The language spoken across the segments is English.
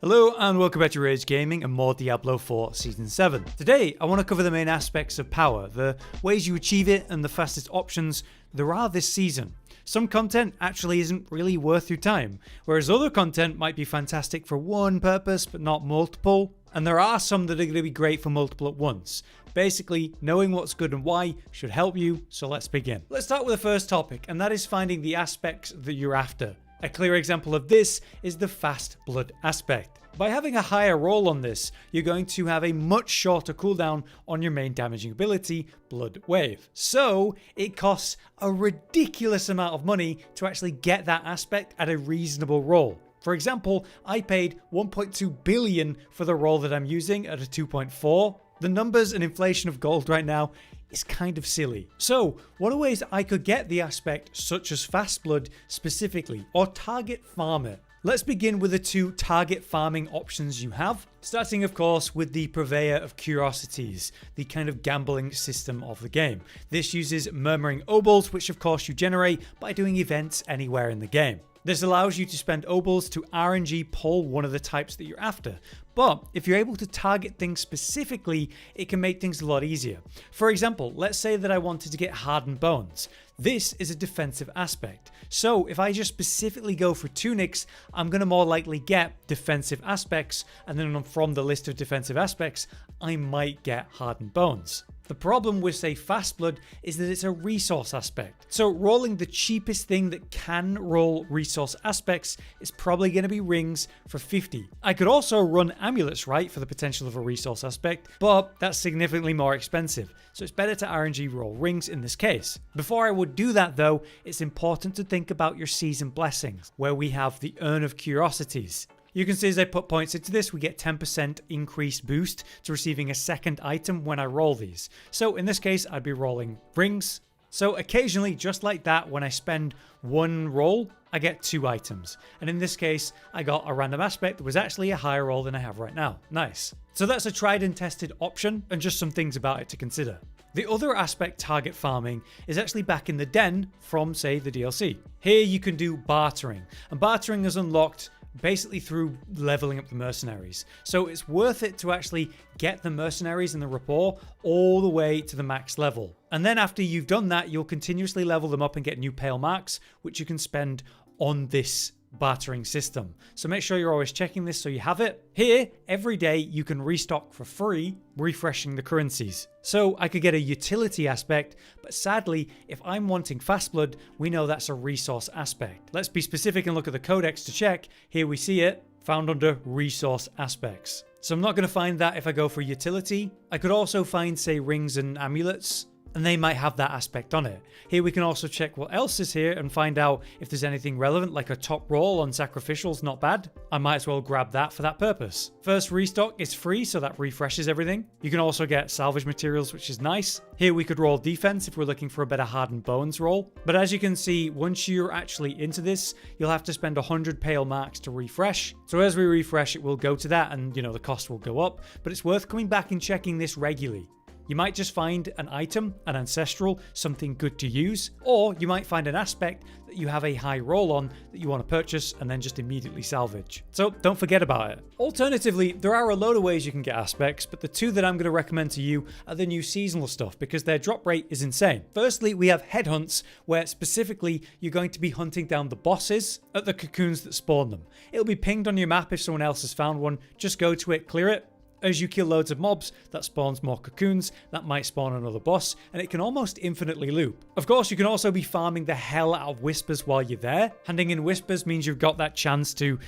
Hello and welcome back to Rage Gaming and more Diablo 4 Season 7. Today I want to cover the main aspects of power, the ways you achieve it and the fastest options there are this season. Some content actually isn't really worth your time, whereas other content might be fantastic for one purpose but not multiple, and there are some that are going to be great for multiple at once. Basically, knowing what's good and why should help you, so let's begin. Let's start with the first topic, and that is finding the aspects that you're after. A clear example of this is the fast blood aspect. By having a higher roll on this, you're going to have a much shorter cooldown on your main damaging ability, Blood Wave. So it costs a ridiculous amount of money to actually get that aspect at a reasonable roll. For example, I paid 1.2 billion for the roll that I'm using at a 2.4. The numbers and inflation of gold right now is kind of silly. So, what are ways I could get the aspect such as fast blood specifically, or target farm it? Let's begin with the two target farming options you have, starting of course with the Purveyor of Curiosities, the kind of gambling system of the game. This uses murmuring obols, which of course you generate by doing events anywhere in the game. This allows you to spend obols to RNG pull one of the types that you're after, but if you're able to target things specifically, it can make things a lot easier. For example, let's say that I wanted to get Hardened Bones. This is a defensive aspect, so if I just specifically go for tunics, I'm going to more likely get defensive aspects, and then from the list of defensive aspects, I might get Hardened Bones. The problem with, say, Fast Blood is that it's a resource aspect. So rolling the cheapest thing that can roll resource aspects is probably going to be rings for 50. I could also run amulets, right, for the potential of a resource aspect, but that's significantly more expensive. So it's better to RNG roll rings in this case. Before I would do that though, it's important to think about your season blessings, where we have the Urn of Curiosities. You can see as I put points into this, we get 10% increased boost to receiving a second item when I roll these. So in this case, I'd be rolling rings. So occasionally, just like that, when I spend one roll, I get 2 items. And in this case, I got a random aspect that was actually a higher roll than I have right now. Nice. So that's a tried and tested option, and just some things about it to consider. The other aspect target farming is actually back in the den from, say, the DLC. Here you can do bartering, and bartering is unlocked basically through leveling up the mercenaries. So it's worth it to actually get the mercenaries and the rapport all the way to the max level. And then after you've done that, you'll continuously level them up and get new pale marks, which you can spend on this bartering system. So make sure you're always checking this so you have it. Here, every day you can restock for free, refreshing the currencies. So I could get a utility aspect, but sadly, if I'm wanting fast blood, we know that's a resource aspect. Let's be specific and look at the codex to check. Here we see it, found under resource aspects. So I'm not going to find that if I go for utility. I could also find, say, rings and amulets, and they might have that aspect on it. Here we can also check what else is here and find out if there's anything relevant, like a top roll on sacrificials, not bad. I might as well grab that for that purpose. First restock is free, so that refreshes everything. You can also get salvage materials, which is nice. Here we could roll defense if we're looking for a better Hardened Bones roll. But as you can see, once you're actually into this, you'll have to spend 100 pale marks to refresh. So as we refresh, it will go to that, and the cost will go up, but it's worth coming back and checking this regularly. You might just find an item, an Ancestral, something good to use, or you might find an aspect that you have a high roll on that you want to purchase and then just immediately salvage. So don't forget about it. Alternatively, there are a load of ways you can get aspects, but the two that I'm going to recommend to you are the new seasonal stuff because their drop rate is insane. Firstly, we have headhunts, where specifically you're going to be hunting down the bosses at the cocoons that spawn them. It'll be pinged on your map if someone else has found one. Just go to it, clear it. As you kill loads of mobs, that spawns more cocoons, that might spawn another boss, and it can almost infinitely loop. Of course, you can also be farming the hell out of whispers while you're there. Handing in whispers means you've got that chance to,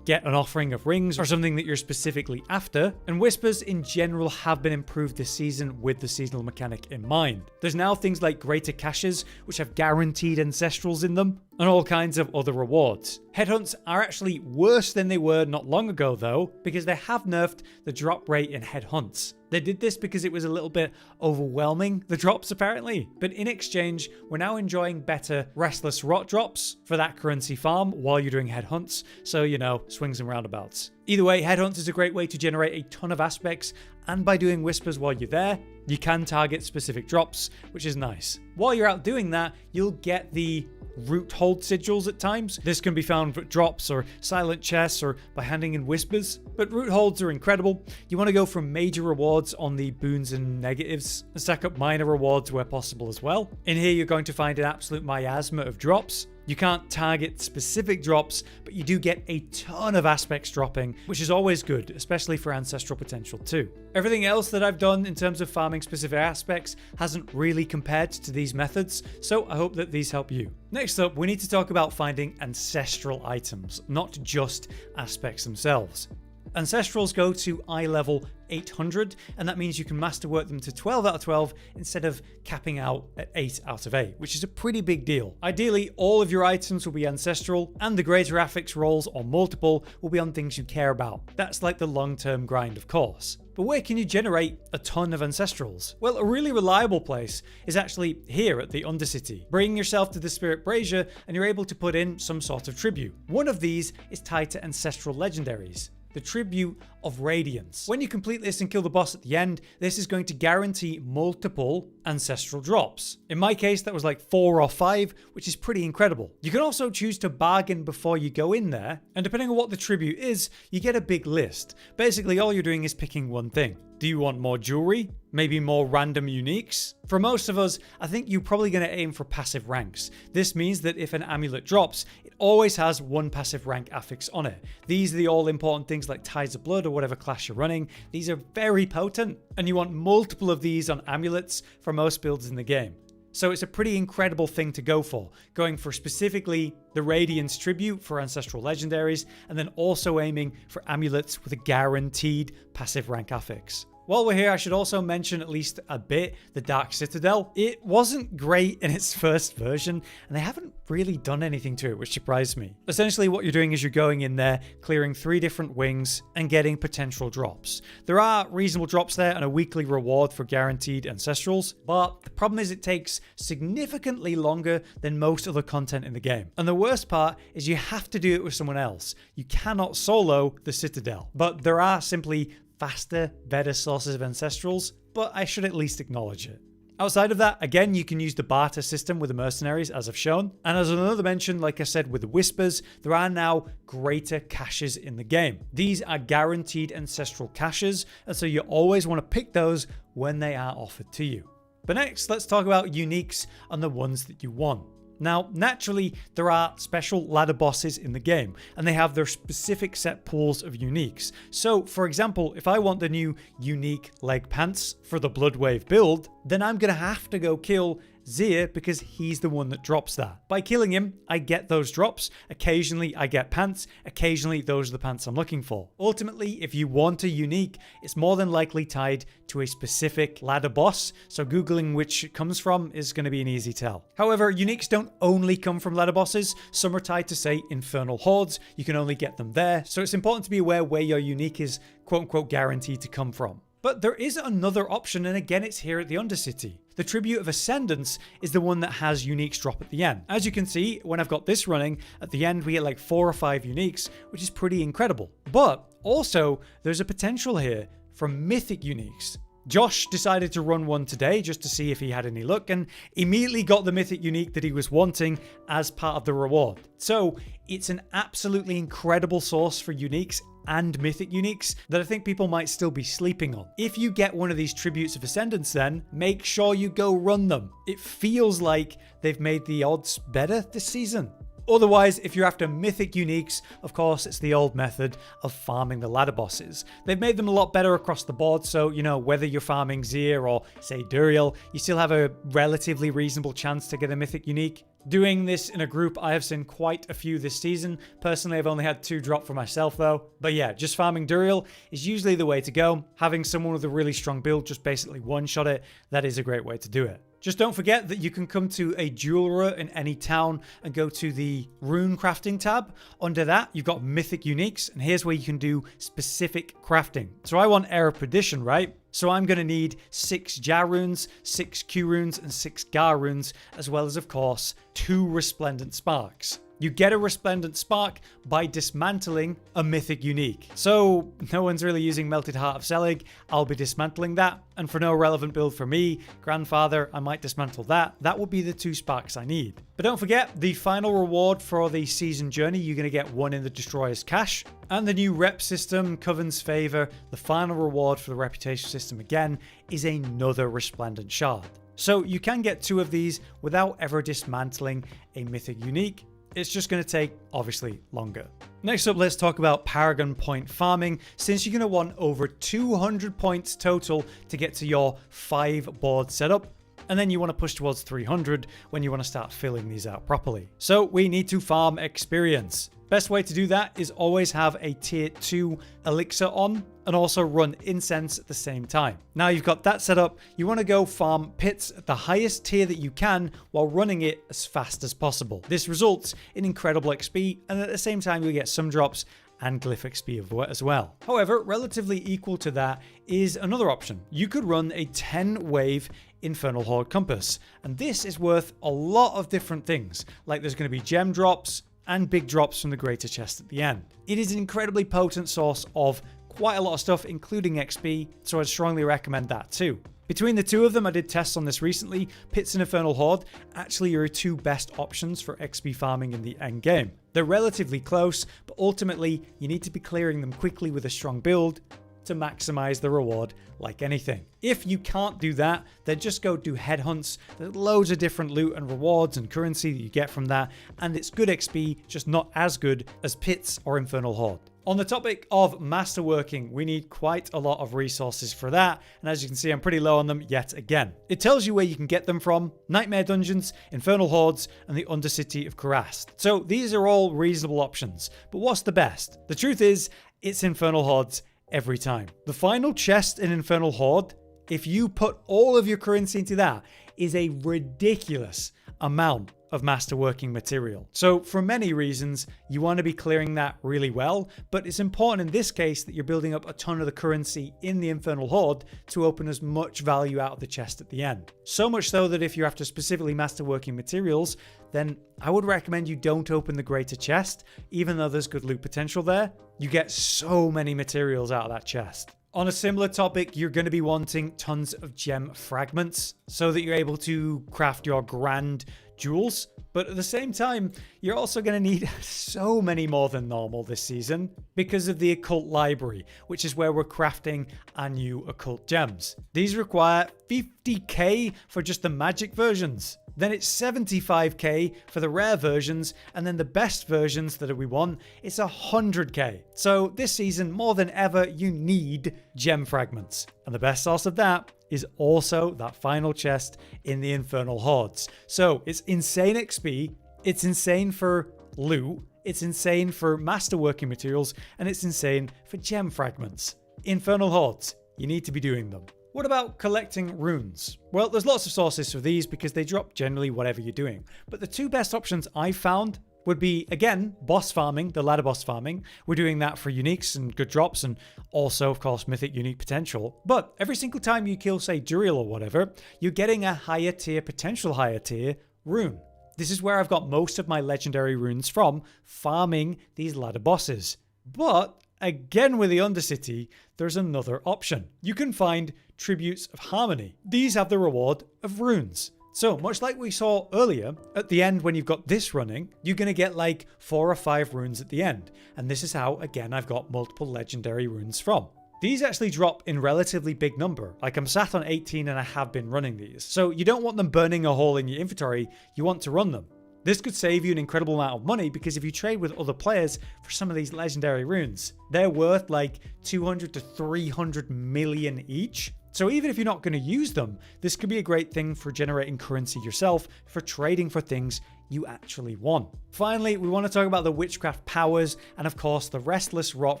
get an offering of rings or something that you're specifically after. And whispers in general have been improved this season with the seasonal mechanic in mind. There's now things like greater caches, which have guaranteed ancestrals in them, and all kinds of other rewards. Headhunts are actually worse than they were not long ago though, because they have nerfed the drop rate in headhunts. They did this because it was a little bit overwhelming, the drops apparently. But in exchange, we're now enjoying better Restless rot drops for that currency farm while you're doing headhunts. So, you know, swings and roundabouts. Either way, headhunts is a great way to generate a ton of aspects, and by doing whispers while you're there, you can target specific drops, which is nice. While you're out doing that, you'll get the root hold sigils at times. This can be found at drops or silent chests or by handing in whispers, but root holds are incredible. You want to go for major rewards on the boons and negatives and stack up minor rewards where possible as well. In here you're going to find an absolute miasma of drops. You can't target specific drops, but you do get a ton of aspects dropping, which is always good, especially for ancestral potential too. Everything else that I've done in terms of farming specific aspects hasn't really compared to these methods, so I hope that these help you. Next up, we need to talk about finding ancestral items, not just aspects themselves. Ancestrals go to eye level 800, and that means you can masterwork them to 12 out of 12 instead of capping out at 8 out of 8, which is a pretty big deal. Ideally, all of your items will be ancestral, and the greater affix rolls or multiple will be on things you care about. That's like the long-term grind, of course. But where can you generate a ton of Ancestrals? Well, a really reliable place is actually here at the Undercity. Bring yourself to the Spirit Brazier and you're able to put in some sort of tribute. One of these is tied to Ancestral legendaries, the Tribute of Radiance. When you complete this and kill the boss at the end, this is going to guarantee multiple ancestral drops. In my case, that was like 4 or 5, which is pretty incredible. You can also choose to bargain before you go in there, and depending on what the tribute is, you get a big list. Basically, all you're doing is picking one thing. Do you want more jewelry? Maybe more random uniques? For most of us, I think you're probably going to aim for passive ranks. This means that if an amulet drops, it always has one passive rank affix on it. These are the all important things like Tides of Blood or whatever class you're running. These are very potent, and you want multiple of these on amulets for most builds in the game. So it's a pretty incredible thing to go for, going for specifically the Radiance Tribute for Ancestral Legendaries, and then also aiming for amulets with a guaranteed passive rank affix. While we're here, I should also mention at least a bit the Dark Citadel. It wasn't great in its first version, and they haven't really done anything to it, which surprised me. Essentially, what you're doing is you're going in there, clearing 3 different wings, and getting potential drops. There are reasonable drops there and a weekly reward for guaranteed Ancestrals, but the problem is it takes significantly longer than most other content in the game. And the worst part is you have to do it with someone else. You cannot solo the Citadel, but there are simply faster, better sources of Ancestrals, but I should at least acknowledge it. Outside of that, again, you can use the barter system with the mercenaries, as I've shown. And as another mention, like I said with the Whispers, there are now greater caches in the game. These are guaranteed ancestral caches, and so you always want to pick those when they are offered to you. But next, let's talk about uniques and the ones that you want. Now, naturally, there are special ladder bosses in the game, and they have their specific set pools of uniques. So, for example, if I want the new unique leg pants for the Bloodwave build, then I'm going to have to go kill Zir because he's the one that drops that. By killing him, I get those drops. Occasionally, I get pants. Occasionally, those are the pants I'm looking for. Ultimately, if you want a unique, it's more than likely tied to a specific ladder boss, so Googling which it comes from is going to be an easy tell. However, uniques don't only come from ladder bosses. Some are tied to, say, infernal hordes. You can only get them there, so it's important to be aware where your unique is quote-unquote guaranteed to come from. But there is another option, and again, it's here at the Undercity. The Tribute of Ascendance is the one that has uniques drop at the end. As you can see, when I've got this running, at the end we get like 4 or 5 uniques, which is pretty incredible. But also, there's a potential here from Mythic uniques. Josh decided to run one today just to see if he had any luck, and immediately got the Mythic unique that he was wanting as part of the reward. So it's an absolutely incredible source for uniques and Mythic uniques that I think people might still be sleeping on. If you get one of these Tributes of Ascendance, then make sure you go run them. It feels like they've made the odds better this season. Otherwise, if you're after Mythic uniques, of course, it's the old method of farming the ladder bosses. They've made them a lot better across the board, so, you know, whether you're farming Zir or, say, Duriel, you still have a relatively reasonable chance to get a Mythic unique. Doing this in a group, I have seen quite a few this season. Personally, I've only had 2 drop for myself though. But yeah, just farming Duriel is usually the way to go. Having someone with a really strong build just basically one-shot it, that is a great way to do it. Just don't forget that you can come to a jeweler in any town and go to the rune crafting tab. Under that, you've got mythic uniques, and here's where you can do specific crafting. So I want Air of Perdition, right? So I'm going to need 6 Jar runes, 6 Q runes, and 6 Gar runes, as well as, of course, 2 Resplendent Sparks. You get a Resplendent Spark by dismantling a mythic unique. So no one's really using Melted Heart of Selig. I'll be dismantling that. And for no relevant build for me, Grandfather, I might dismantle that. That will be the 2 sparks I need. But don't forget, the final reward for the season journey, you're going to get 1 in the Destroyer's Cache. And the new rep system, Coven's Favor, the final reward for the reputation system again, is another Resplendent Shard. So you can get 2 of these without ever dismantling a mythic unique. It's just going to take, obviously, longer. Next up, let's talk about Paragon point farming, since you're going to want over 200 points total to get to your 5 board setup, and then you want to push towards 300 when you want to start filling these out properly. So we need to farm experience. Best way to do that is always have a tier 2 elixir on and also run incense at the same time. Now you've got that set up, you want to go farm pits at the highest tier that you can while running it as fast as possible. This results in incredible XP, and at the same time you get some drops and glyph XP as well. However, relatively equal to that is another option. You could run a 10 wave Infernal Horde Compass, and this is worth a lot of different things, like there's going to be gem drops and big drops from the greater chest at the end. It is an incredibly potent source of quite a lot of stuff, including XP, so I'd strongly recommend that too. Between the 2 of them, I did tests on this recently. Pits and Infernal Horde actually are 2 best options for XP farming in the end game. They're relatively close, but ultimately you need to be clearing them quickly with a strong build to maximize the reward like anything. If you can't do that, then just go do headhunts. There's loads of different loot and rewards and currency that you get from that, and it's good XP, just not as good as Pits or Infernal Horde. On the topic of masterworking, we need quite a lot of resources for that, and as you can see, I'm pretty low on them yet again. It tells you where you can get them from: Nightmare Dungeons, Infernal Hordes, and the Undercity of Kurast. So these are all reasonable options, but what's the best? The truth is, it's Infernal Hordes every time. The final chest in Infernal Horde, if you put all of your currency into that, is a ridiculous amount of masterworking material. So for many reasons, you want to be clearing that really well, but it's important in this case that you're building up a ton of the currency in the Infernal Horde to open as much value out of the chest at the end. So much so that if you're after specifically masterworking materials, then I would recommend you don't open the greater chest, even though there's good loot potential there. You get so many materials out of that chest. On a similar topic, you're going to be wanting tons of gem fragments so that you're able to craft your grand jewels, but at the same time, you're also going to need so many more than normal this season because of the occult library, which is where we're crafting our new occult gems. These require 50k for just the magic versions. Then it's 75k for the rare versions, and then the best versions that we want, it's 100k. So this season, more than ever, you need gem fragments. And the best source of that is also that final chest in the Infernal Hordes. So it's insane XP, it's insane for loot, it's insane for masterworking materials, and it's insane for gem fragments. Infernal Hordes, you need to be doing them. What about collecting runes? Well, there's lots of sources for these because they drop generally whatever you're doing. But the 2 best options I found would be, again, boss farming, the ladder boss farming. We're doing that for uniques and good drops, and also, of course, mythic unique potential. But every single time you kill, say, Duriel or whatever, you're getting a higher tier, potential higher tier rune. This is where I've got most of my legendary runes from, farming these ladder bosses. But again, with the Undercity, there's another option. You can find Tributes of Harmony. These have the reward of runes. So much like we saw earlier, at the end when you've got this running, you're going to get like 4 or 5 runes at the end. And this is how, again, I've got multiple legendary runes from. These actually drop in relatively big number. Like I'm sat on 18 and I have been running these. So you don't want them burning a hole in your inventory, you want to run them. This could save you an incredible amount of money because if you trade with other players for some of these legendary runes, they're worth like 200 to 300 million each. So even if you're not going to use them, this could be a great thing for generating currency yourself, for trading for things you actually want. Finally, we want to talk about the witchcraft powers and of course the Restless rot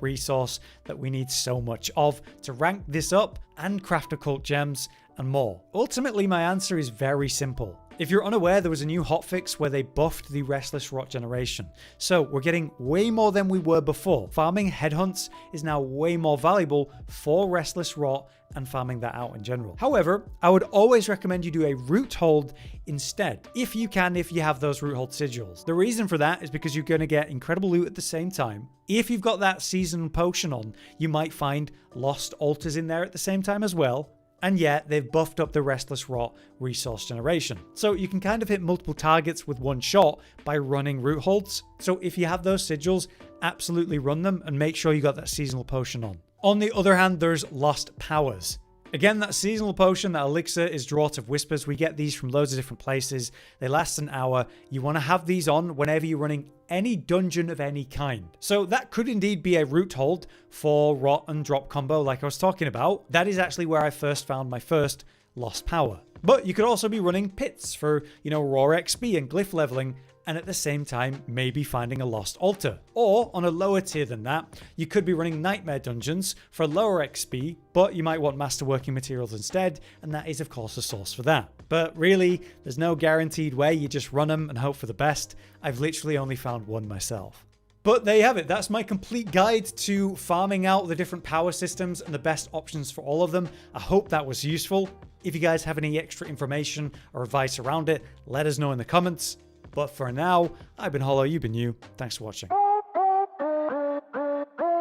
resource that we need so much of to rank this up and craft occult gems and more? Ultimately, my answer is very simple. If you're unaware, there was a new hotfix where they buffed the Restless rot generation. So we're getting way more than we were before. Farming headhunts is now way more valuable for Restless rot and farming that out in general. However, I would always recommend you do a root hold instead, if you can, if you have those root hold sigils. The reason for that is because you're going to get incredible loot at the same time. If you've got that season potion on, you might find lost altars in there at the same time as well. And yet, they've buffed up the Restless Rot resource generation. So you can kind of hit multiple targets with one shot by running root holds. So if you have those sigils, absolutely run them and make sure you got that seasonal potion on. On the other hand, there's lost powers. Again, that seasonal potion, that elixir, is Draught of Whispers. We get these from loads of different places. They last an hour. You want to have these on whenever you're running any dungeon of any kind. So that could indeed be a root hold for rot and drop combo like I was talking about. That is actually where I first found my first lost power. But you could also be running pits for, raw XP and glyph leveling, and at the same time maybe finding a lost altar. Or on a lower tier than that, you could be running nightmare dungeons for lower XP, but you might want masterworking materials instead, and that is of course a source for that. But really, there's no guaranteed way, you just run them and hope for the best. I've literally only found one myself. But there you have it, that's my complete guide to farming out the different power systems and the best options for all of them. I hope that was useful. If you guys have any extra information or advice around it, let us know in the comments. But for now, I've been Hollow, you've been you. Thanks for watching.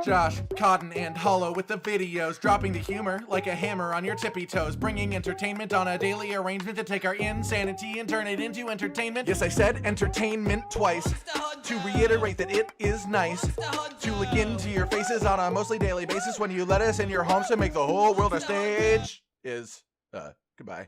Josh, Cotton, and Hollow with the videos, dropping the humor like a hammer on your tippy toes, bringing entertainment on a daily arrangement to take our insanity and turn it into entertainment. Yes, I said entertainment twice, to reiterate that it is nice to look into your faces on a mostly daily basis when you let us in your homes to make the whole world a stage. Goodbye.